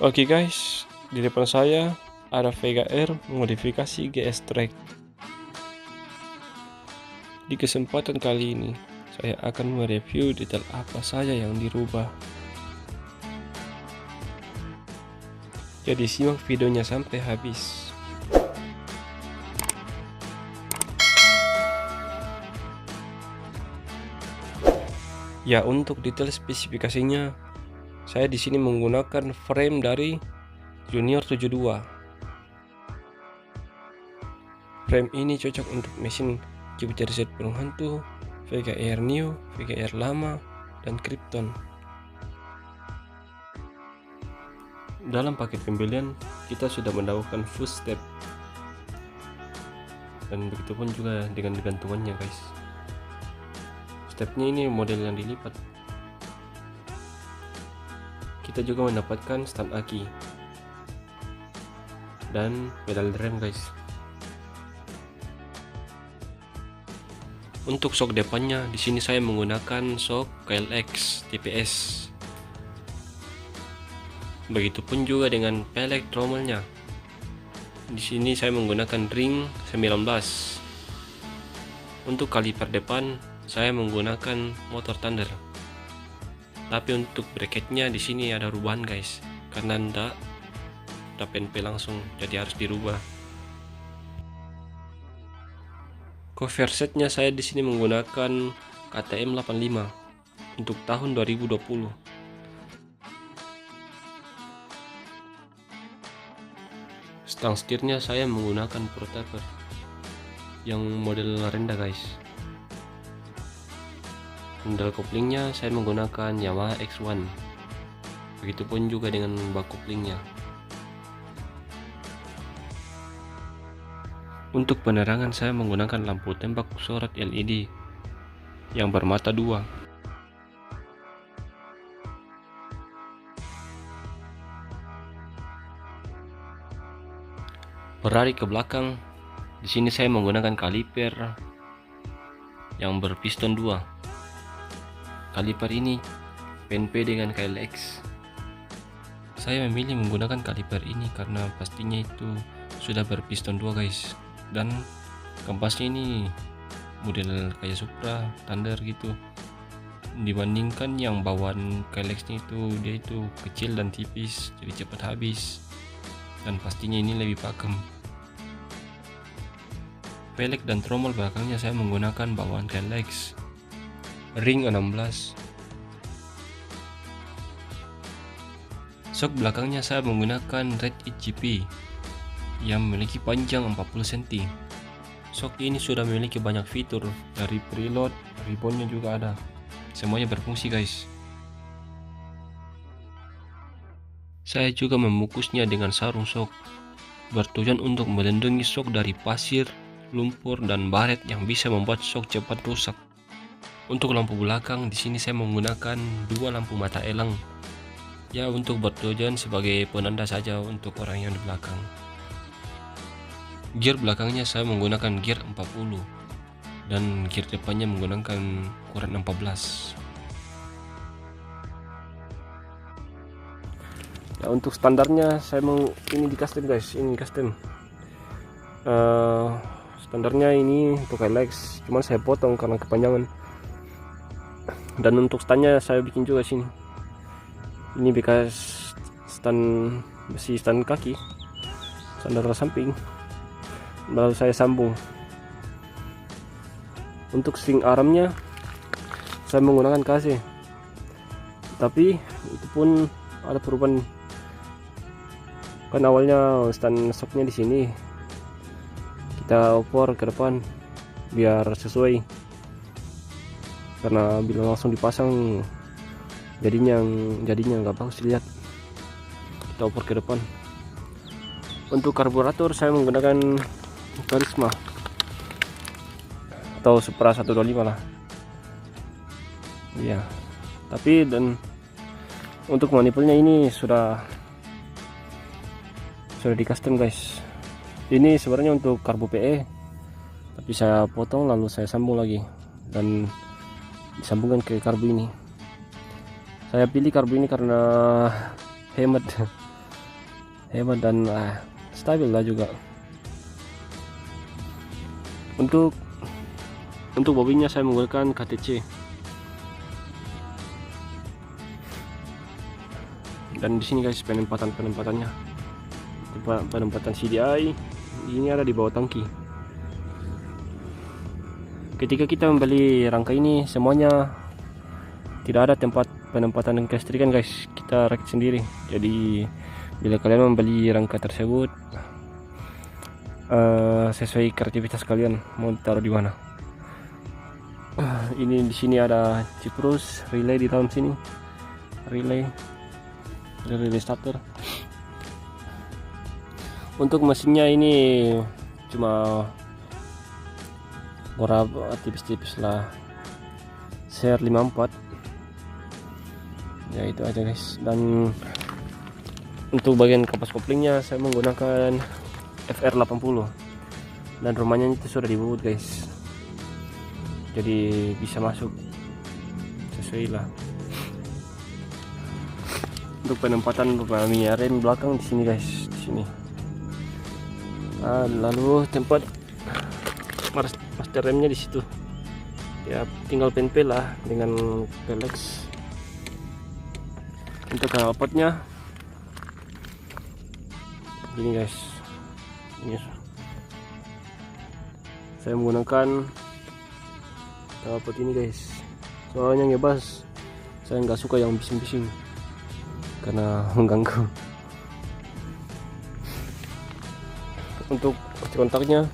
Oke guys, di depan saya ada Vega R modifikasi GS Track. Di kesempatan kali ini, saya akan mereview detail apa saja yang dirubah. Jadi simak videonya sampai habis. Ya, untuk detail spesifikasinya, saya di sini menggunakan frame dari Junior 72. Frame ini cocok untuk mesin Jupiter Z penuh hantu, Vega R Neo, Vega R lama, dan Krypton. Dalam paket pembelian kita sudah mendapatkan footstep, dan begitupun juga dengan gantungannya guys. Stepnya ini model yang dilipat. Kita juga mendapatkan stand aki dan pedal rem guys. Untuk shock depannya di sini saya menggunakan shock KLX TPS. Begitupun juga dengan pelek trommelnya. Di sini saya menggunakan ring 19. Untuk kaliper depan saya menggunakan motor Thunder. Tapi untuk bracketnya di sini ada rubahan guys, karena ndak PNP langsung, jadi harus dirubah. Cover setnya saya di sini menggunakan KTM 85 untuk tahun 2020. Stang setirnya saya menggunakan Protaper yang model rendah guys. Handle koplingnya saya menggunakan Yamaha X1. Begitupun juga dengan bak koplingnya. Untuk penerangan saya menggunakan lampu tembak sorot LED yang bermata dua. Berlari ke belakang, di sini saya menggunakan kaliper yang berpiston 2. Kaliper ini PNP dengan KLX. Saya memilih menggunakan kaliper ini karena pastinya itu sudah berpiston 2 guys, dan kampasnya ini model kayak Supra, Thunder gitu. Dibandingkan yang bawaan KLX itu, dia itu kecil dan tipis, jadi cepat habis, dan pastinya ini lebih pakem. Pelek dan trommel belakangnya saya menggunakan bawaan KLX ring 16. Shock belakangnya saya menggunakan Red GP yang memiliki panjang 40 cm. Shock ini sudah memiliki banyak fitur, dari preload, ribbonnya juga ada. Semuanya berfungsi guys. Saya juga membungkusnya dengan sarung shock, bertujuan untuk melindungi shock dari pasir, lumpur, dan baret yang bisa membuat shock cepat rusak. Untuk lampu belakang di sini saya menggunakan 2 lampu mata elang. Ya, untuk bertujuan sebagai penanda saja untuk orang yang di belakang. Gear belakangnya saya menggunakan gear 40 dan gear depannya menggunakan ukuran 14. Ya, untuk standarnya saya mau ini di custom guys, ini custom. Standarnya ini untuk KLX, cuman saya potong karena kepanjangan. Dan untuk standnya saya bikin juga sini. Ini bekas stand besi, stand kaki, standar samping, lalu saya sambung. Untuk string armnya saya menggunakan KC, tapi itu pun ada perubahan. Kan awalnya stand shocknya di sini, kita opor ke depan biar sesuai, karena bila langsung dipasang jadinya nggak bagus dilihat. Kita opor ke depan. Untuk karburator saya menggunakan Karisma atau Supra 125 lah. Iya, tapi dan untuk manipulnya ini sudah di custom guys. Ini sebenarnya untuk karbu PE, tapi saya potong lalu saya sambung lagi dan disambungkan ke karbu ini. Saya pilih karbu ini karena hemat. hebat dan stabil lah juga. Untuk bobinnya saya menggunakan KTC. Dan di sini guys penempatannya. Penempatan CDI ini ada di bawah tangki. Ketika kita membeli rangka ini semuanya tidak ada tempat penempatan kelistrikan guys, kita rakit sendiri. Jadi bila kalian membeli rangka tersebut sesuai kreativitas kalian mau taruh di mana. Ini di sini ada ciprus, relay di dalam sini, relay starter. Untuk mesinnya ini cuma warna tipis-tipis lah, CR54 ya, itu aja guys. Dan untuk bagian kapas koplingnya saya menggunakan FR80 dan rumahnya itu sudah dibubut guys, jadi bisa masuk sesuai lah. Untuk penempatan minyak rem belakang di sini guys, di sini. Lalu tempat master remnya di situ. Ya tinggal penpel lah dengan pelex. Untuk knalpotnya gini guys, ini saya menggunakan knalpot ini guys, soalnya ngebas saya nggak suka yang bising-bising karena mengganggu. Untuk kunci kontaknya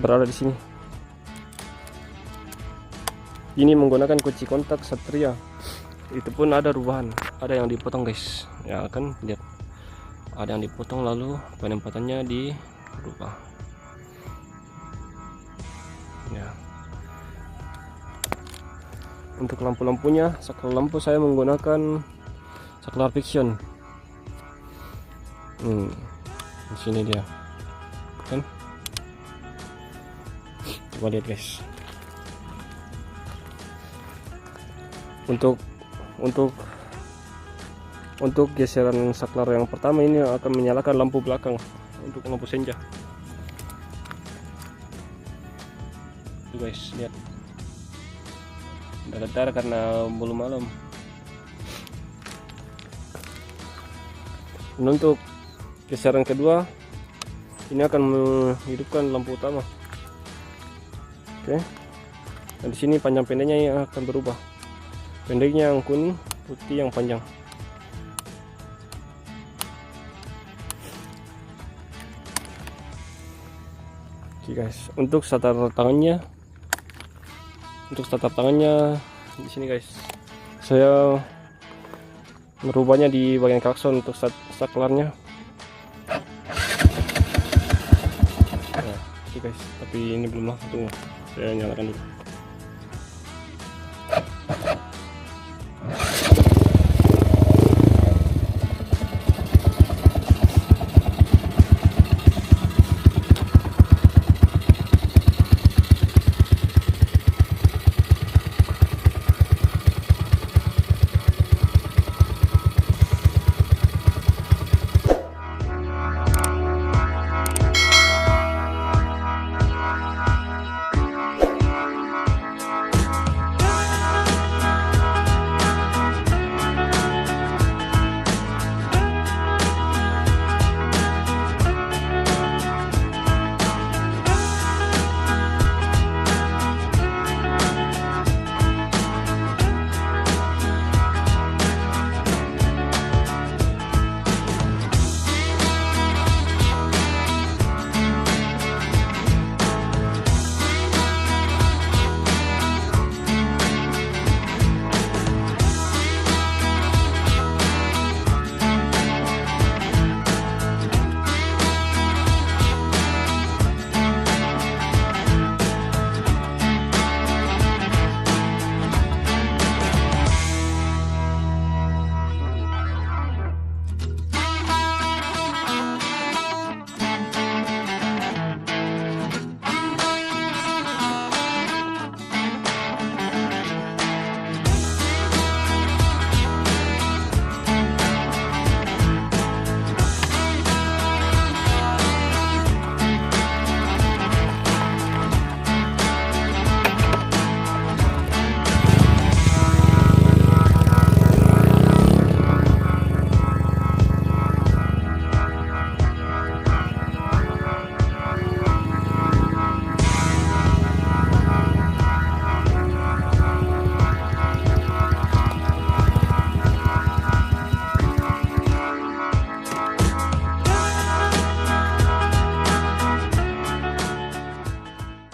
berada di sini. Ini menggunakan kunci kontak Satria. Itu pun ada rubahan, ada yang dipotong guys. Ya kan lihat, ada yang dipotong lalu penempatannya dirubah. Ya. Untuk lampu-lampunya, saklar lampu saya menggunakan saklar Vixion. Di sini dia, kan? Coba lihat guys. Untuk geseran saklar yang pertama ini akan menyalakan lampu belakang untuk lampu senja. Tuh guys, lihat. Udah getar karena belum malam. Dan untuk geseran kedua ini akan menghidupkan lampu utama. Oke. Dan di sini panjang pendeknya yang akan berubah. Pendeknya yang kuning, putih yang panjang. Oke guys, untuk starter tangannya di sini guys. Saya merubahnya di bagian klakson untuk saklarnya. Nah, oke guys, tapi ini belum lah, tunggu saya nyalakan dulu.